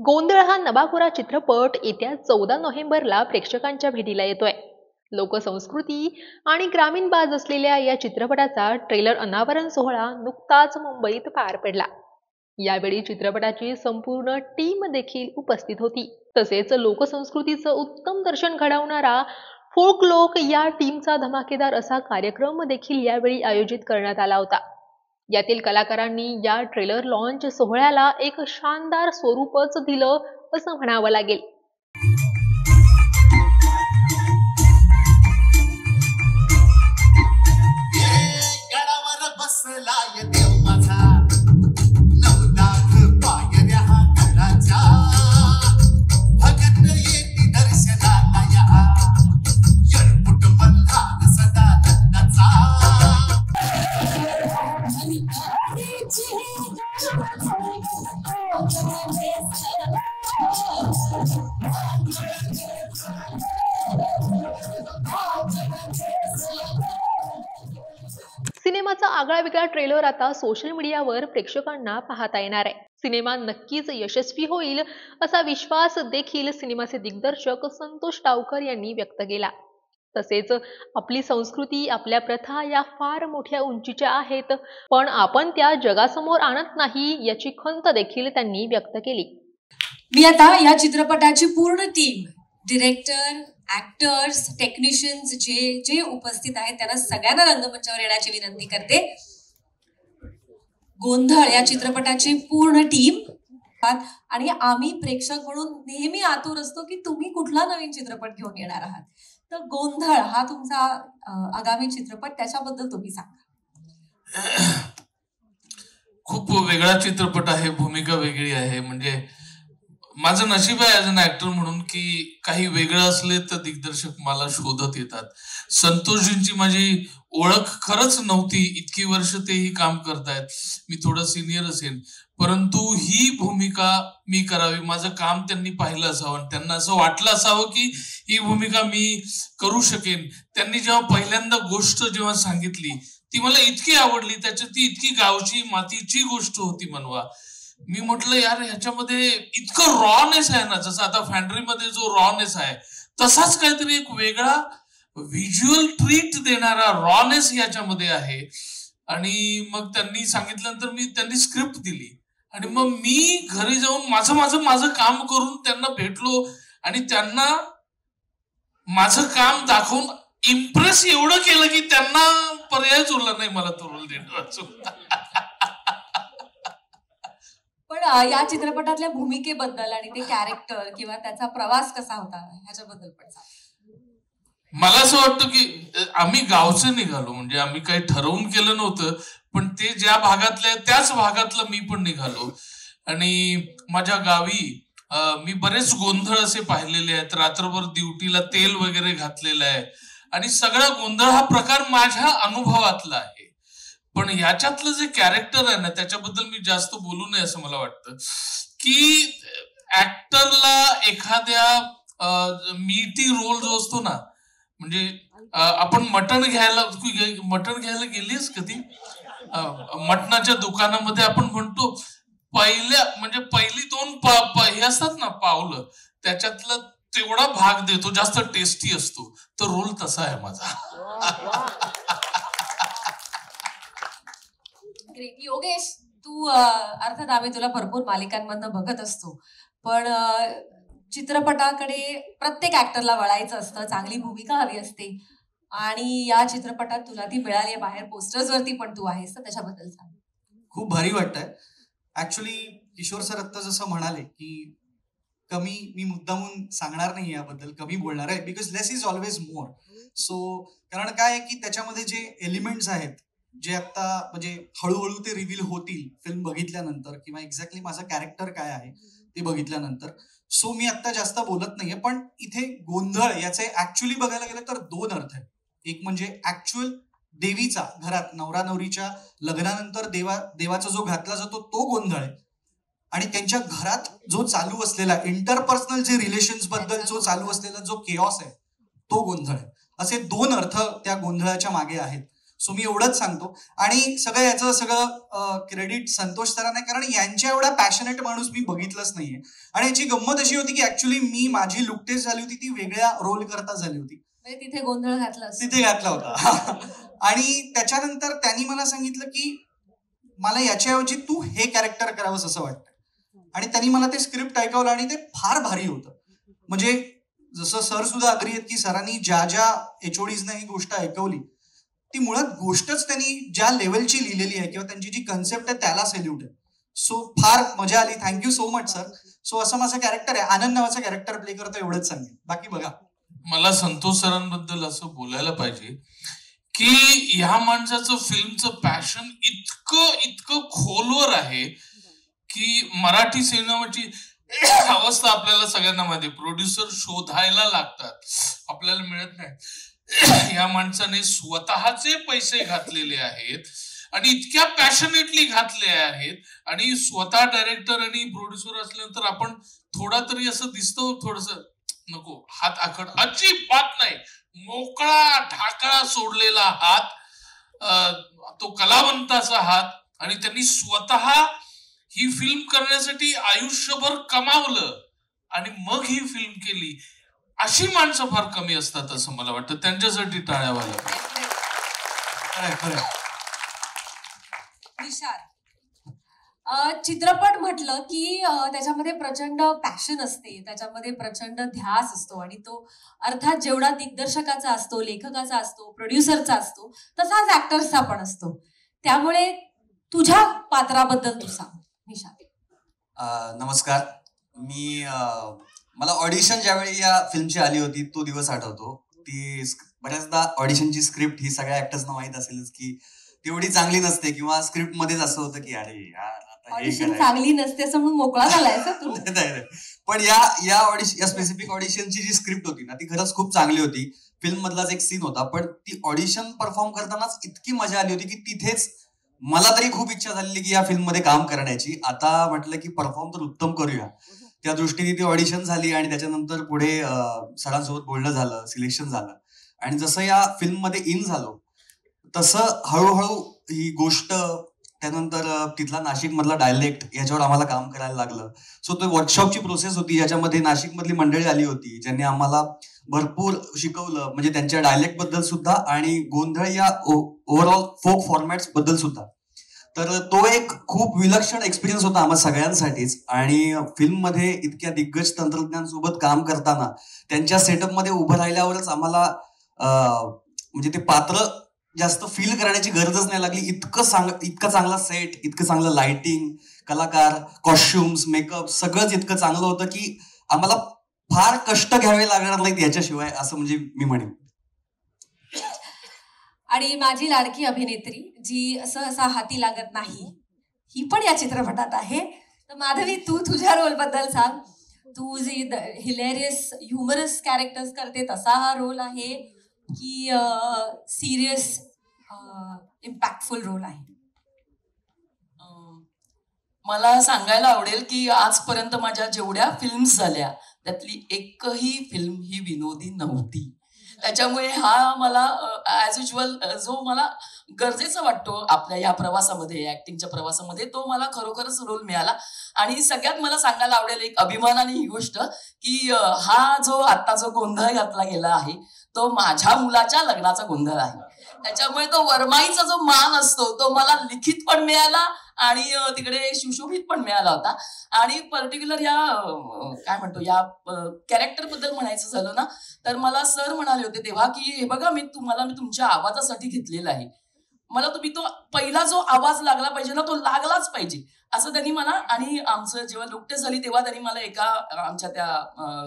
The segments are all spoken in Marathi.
गोंधळ हा नवाखोरा चित्रपट येत्या 14 नोव्हेंबरला प्रेक्षकांच्या भेटीला येतोय. लोकसंस्कृती आणि ग्रामीण बाज असलेल्या या चित्रपटाचा ट्रेलर अनावरण सोहळा नुकताच मुंबईत पार पडला. यावेळी चित्रपटाची संपूर्ण टीम देखील उपस्थित होती. तसेच लोकसंस्कृतीचं उत्तम दर्शन घडवणारा फोक लोक या टीमचा धमाकेदार असा कार्यक्रम देखील यावेळी आयोजित करण्यात आला होता. यातील कलाकारांनी या ट्रेलर लॉन्च सोहळ्याला एक शानदार स्वरूपच दिलं असं म्हणावं लागेल. सिनेमाचा आगळा-वेगळा ट्रेलर आता सोशल मीडियावर प्रेक्षकांना पाहता येणार आहे. सिनेमा नक्कीच यशस्वी होईल असा विश्वास देखील सिनेमाचे दिग्दर्शक संतोष टावकर यांनी व्यक्त केला. तसेच आपली संस्कृती, आपल्या प्रथा या फार मोठ्या उंचीच्या आहेत, पण आपण त्या जगासमोर आणत नाही याची खंत देखील त्यांनी व्यक्त केली. मी आता या चित्रपटाची पूर्ण टीम, डिरेक्टर, ऍक्टर्स, टेक्निशियन्स जे उपस्थित आहेत त्यांना सगळ्यांना रंगमंचावर येण्याची विनंती करते. गोंधळ या चित्रपटाची पूर्ण टीम आणि आम्ही प्रेक्षक म्हणून नेहमी आतुर असतो की तुम्ही कुठला नवीन चित्रपट घेऊन येणार आहात. तर गोंधळ हा तुमचा आगामी चित्रपट, त्याच्याबद्दल तुम्ही सांगा. खूप वेगळा चित्रपट आहे, भूमिका वेगळी आहे. म्हणजे माझं नशीब आहे ॲज अन ऍक्टर म्हणून की काही वेगळं असले तर दिग्दर्शक मला शोधत येतात. संतोषजींची माझी ओळख खरंच नव्हती, इतकी वर्ष तेही काम करतायत. मी थोडं सिनियर असेल, परंतु ही भूमिका मी करावी, माझं काम त्यांनी पाहिलं असावं, त्यांना असं वाटलं असावं की ही भूमिका मी करू शकेन. त्यांनी जेव्हा पहिल्यांदा गोष्ट जेव्हा सांगितली ती मला इतकी आवडली, त्याच्यात ती इतकी गावची मातीची गोष्ट होती मनवा. मी म्हटलं यार ह्याच्यामध्ये इतकं रॉनेस आहे ना, जसं आता फॅन्ड्रीमध्ये जो रॉनेस आहे तसाच काहीतरी एक वेगळा व्हिज्युअल ट्रीट देणारा रॉनेस याच्यामध्ये आहे. आणि मग त्यांनी सांगितल्यानंतर त्यांनी स्क्रिप्ट दिली आणि मग मी घरी जाऊन माझं काम करून त्यांना भेटलो आणि त्यांना माझं काम दाखवून इम्प्रेस एवढं केलं की त्यांना पर्यायच उरला नाही मला तो रोल देण्याचा. पण या चित्रपटातल्या भूमिकेबद्दल आणि ते कॅरेक्टर किंवा त्याचा प्रवास कसा होता ह्याच्याबद्दल पण सांग. मला असं वाटतं की आम्ही गावचे निघालो, म्हणजे आम्ही काही ठरवून केलं नव्हतं, पण ते ज्या भागातले त्याच भागातलं मी पण निघालो. आणि माझ्या गावी मी बरेच गोंधळ असे पाहिलेले आहेत, रात्रभर ड्युटीला तेल वगैरे घातलेलं आहे आणि सगळा गोंधळ हा प्रकार माझ्या अनुभवातला आहे. पण ह्याच्यातलं जे कॅरेक्टर आहे ना त्याच्याबद्दल मी जास्त बोलू नये असं मला वाटतं. की ऍक्टरला एखाद्या मीठी रोल जो असतो ना, म्हणजे आपण मटण घ्यायला गेलीस कधी? मटणाच्या दुकानामध्ये आपण म्हणतो पहिली दोन हे असतात ना पावलं, त्याच्यातलं तेवढा भाग देतो, जास्त टेस्टी असतो. तर रोल तसा आहे माझा. योगेश, तू अर्थात आम्ही तुला भरपूर मालिकांमधनं बघत असतो, पण चित्रपटाकडे प्रत्येक ऍक्टरला वळायचं असतं, चांगली भूमिका हवी असते आणि या चित्रपटात तुला ती मिळाली आहे. बाहेर पोस्टर्स वरती पण तू आहेस, तर त्याच्याबद्दल सांग. खूप भारी वाटतंय. ऍक्च्युली किशोर सर आत्ता जसं म्हणाले की मी मुद्दामून सांगणार नाही याबद्दल, कमी बोलणार आहे, because less is always more. So कारण काय आहे की त्याच्यामध्ये जे एलिमेंट्स आहेत जे आता म्हणजे हळूहळू ते रिव्हील होतील फिल्म बघितल्यानंतर, किंवा एक्झॅक्टली माझं कॅरेक्टर काय आहे ते बघितल्यानंतर. सो मी आता जास्त बोलत नाहीये. पण इथे गोंधळ याचे ऍक्च्युअली बघायला गेलं तर दोन अर्थ आहेत. एक म्हणजे ऍक्च्युअल देवीचा घरात नवरा नवरीच्या लग्नानंतर देवाचा जो घातला जातो तो गोंधळ आहे, आणि त्यांच्या घरात जो चालू असलेला इंटरपर्सनल जे रिलेशन्स बद्दल जो चालू असलेला जो केऑस आहे तो गोंधळ आहे. असे दोन अर्थ त्या गोंधळाच्या मागे आहेत. सो मी एवढंच सांगतो. आणि याचं सगळं क्रेडिट संतोष सरांना आहे, कारण यांच्या एवढा पॅशनेट माणूस मी बघितलंच नाहीये. आणि याची गंमत अशी होती की ऍक्च्युली माझी लुक टेस्ट झाली होती ती वेगळ्या रोल करता झाली होती, तिथे गोंधळ घातला, तिथे घातला होता. आणि त्याच्यानंतर त्यांनी मला सांगितलं की मला याच्याऐवजी तू हे कॅरेक्टर करावंस असं वाटतं. आणि त्यांनी मला ते स्क्रिप्ट ऐकवलं आणि ते फार भारी होतं. म्हणजे जसं सर सुद्धा अग्री आहेत की सरांनी ज्या HODsना ही गोष्ट ऐकवली ती मुळात गोष्टच त्यांनी ज्या लेवलची लिहिलेली आहे किंवा त्यांची जी कन्सेप्ट आहे त्याला सेल्यूट आहे. सो फार मजा आली. Thank you so much sir. So असं माझं कॅरेक्टर आहे, आनंद नावाचं कॅरेक्टर प्ले करतो, एवढंच सांगेन. बाकी बघा. मला संतोष सरांबद्दल असं बोलायला पाहिजे की ह्या माणसाचं फिल्मचं पॅशन इतकं खोलवर आहे की मराठी सिनेमाची अवस्था आपल्याला सगळ्यांना माहिती. प्रोड्युसर शोधायला लागतात, आपल्याला मिळत नाही. या माणसाने स्वतःचे पैसे घातलेले आहेत आणि इतक्या पॅशनेटली घातले आहेत. आणि स्वतः डायरेक्टर आणि प्रोड्युसर असल्यानंतर आपण थोडा तरी असं दिसतो, थोडस नको हात आखड, अजिबात नाही, मोकळा ढाकळा सोडलेला हात, तो कलावंताचा हात. आणि त्यांनी स्वतः ही फिल्म करण्यासाठी आयुष्यभर कमावलं आणि मग ही फिल्म केली. अशी माणसं फार कमी असतात असं मला वाटतं. त्यांच्यासाठी टाळ्या व्हायला पाहिजे. चित्रपट म्हटलं की त्याच्यामध्ये प्रचंड पॅशन असते, त्याच्यामध्ये प्रचंड ध्यास असतो. आणि तो अर्थात जेवढा दिग्दर्शकाचा असतो, लेखकाचा असतो, प्रोड्युसरचा असतो, तसाच ऍक्टर्सचा पण असतो. त्यामुळे तुझ्या पात्राबद्दल तू सांग निशांत. नमस्कार. मला ऑडिशन ज्यावेळी या फिल्मची आली होती तो दिवस आठवतो. ती बऱ्याचदा ऑडिशनची स्क्रिप्ट ही सगळ्या ऍक्टर्सना माहित असेलच की तेवढी चांगली नसते किंवा स्क्रिप्ट मध्येच असं होतं की अरे यार ऑडिशन चांगली नसते असं म्हणून मोकळा झालाय तू. पण या स्पेसिफिक ऑडिशनची जी स्क्रिप्ट होती ना ती खरंच खूप चांगली होती. फिल्म मधलाच एक सीन होता, पण ती ऑडिशन परफॉर्म करतानाच इतकी मजा आली होती की तिथेच मला तरी खूप इच्छा झालेली की या फिल्म मध्ये काम करण्याची. आता म्हटलं की परफॉर्म तर उत्तम करूया, त्या दृष्टीने ती ऑडिशन झाली आणि त्याच्यानंतर पुढे सरांसोबत बोलणं झालं, सिलेक्शन झालं. आणि जसं या फिल्म मध्ये इन झालो तसं हळूहळू ही गोष्ट, त्यानंतर तिथला नाशिक मधला डायलेक्ट याच्यावर आम्हाला काम करायला लागलं. सो तो वर्कशॉपची प्रोसेस होती ज्याच्यामध्ये नाशिक मधली मंडळी आली होती ज्यांनी आम्हाला भरपूर शिकवलं, म्हणजे त्यांच्या डायलेक्ट बद्दल सुद्धा आणि गोंधळ या ओव्हरऑल फोक फॉर्मॅट्स बद्दल सुद्धा. तर तो एक खूप विलक्षण एक्सपिरियन्स होता आम्हा सगळ्यांसाठीच. आणि फिल्म मध्ये इतक्या दिग्गज तंत्रज्ञांसोबत काम करताना त्यांच्या सेटअप मध्ये उभं राहिल्यावरच आम्हाला म्हणजे ते पात्र जास्त फील करण्याची गरजच नाही लागली. इतकं चांगला सेट, इतकं चांगलं लाइटिंग, कलाकार, कॉस्ट्युम्स, मेकअप सगळंच इतकं चांगलं होतं की आम्हाला फार कष्ट घ्यावे लागणार नाहीत याच्याशिवाय, असं म्हणजे मी म्हणेन. आणि माझी लाडकी अभिनेत्री जी सहसा हाती लागत नाही ही पण या चित्रपटात आहे. तर माधवी, तू तुझ्या रोल बद्दल सांग. तू जी हिलेरियस ह्युमरस कॅरेक्टर्स करते तसा हा रोल आहे की सिरियस इम्पॅक्टफुल रोल आहे? मला सांगायला आवडेल की आजपर्यंत माझ्या जेवढ्या फिल्म्स झाल्या त्यातली एकही फिल्म ही विनोदी नव्हती. त्याच्यामुळे हा मला ॲज युज्युअल जो मला गरजेचा वाटतो आपल्या या प्रवासामध्ये, ऍक्टिंगच्या प्रवासामध्ये, तो मला खरोखरच रोल मिळाला. आणि सगळ्यात मला सांगायला आवडेल एक अभिमानाने ही गोष्ट की हा जो आता जो गोंधळ घातला गेला आहे तो माझ्या मुलाच्या लग्नाचा गोंधळ आहे. त्याच्यामुळे तो वरमाईचा जो मान असतो तो मला लिखित पण मिळाला आणि तिकडे सुशोभित पण मिळाला होता. आणि पर्टिक्युलर या काय म्हणतो या कॅरेक्टर बद्दल म्हणायचं झालं ना तर मला सर म्हणाले होते तेव्हा की हे बघा मी तुमच्या आवाजासाठी घेतलेला आहे. मला तुम्ही तो पहिला जो आवाज लागला पाहिजे ना तो लागलाच पाहिजे असं त्यांनी मला. आणि आमचं जेव्हा नुकतेच झाली तेव्हा त्यांनी मला एका आमच्या त्या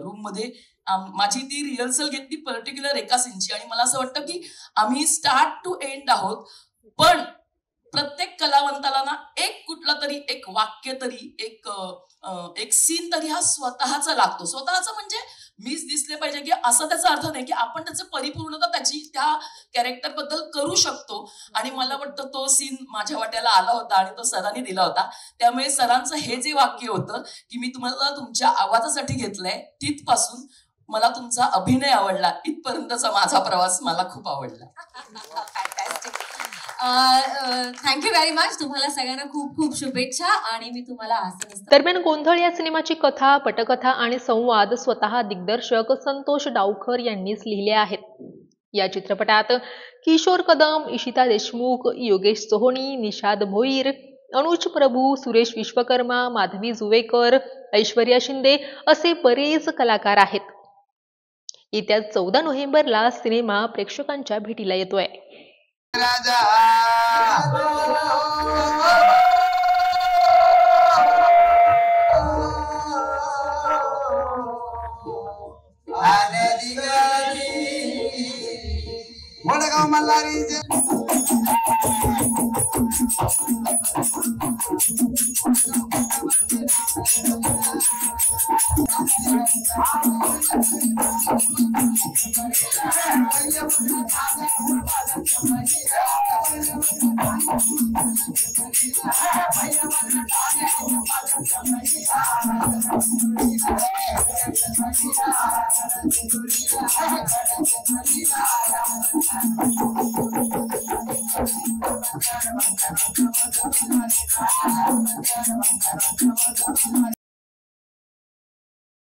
रूम मध्ये माझी ती रिहर्सल घेतली पर्टिक्युलर एका सीनची. आणि मला असं वाटतं की आम्ही स्टार्ट टू एंड आहोत, पण प्रत्येक कलावंताला ना एक कुठला तरी एक वाक्य तरी एक सीन तरी हा स्वतःचा लागतो. स्वतःचा म्हणजे मीच दिसले पाहिजे की असं त्याचा अर्थ नाही की आपण त्याचं परिपूर्णता त्याची त्या कॅरेक्टर बद्दल करू शकतो. आणि मला वाटतं तो सीन माझ्या वाट्याला आला होता आणि तो सरांनी दिला होता. त्यामुळे सरांचं हे जे वाक्य होतं की मी तुम्हाला तुमच्या आवाजासाठी घेतलंय, तिथपासून मला तुमचा अभिनय आवडला, इथपर्यंतचा माझा प्रवास मला खूप आवडला. Thank you very much. तुम्हाला सगळ्यांना खूप खूप शुभेच्छा. आणि मी तुम्हाला असं दरम्यान गोंधळ या सिनेमाची कथा, पटकथा आणि संवाद स्वतः दिग्दर्शक संतोष डावखर यांनीच लिहिले आहेत. या चित्रपटात किशोर कदम, इशिता देशमुख, योगेश सोहोनी, निषाद भोईर, अनुज प्रभू, सुरेश विश्वकर्मा, माधवी जुवेकर, ऐश्वर्या शिंदे असे बरेच कलाकार आहेत. येत्या 14 नोव्हेंबरला सिनेमा प्रेक्षकांच्या भेटीला येतोय. वडगाव मल्हारी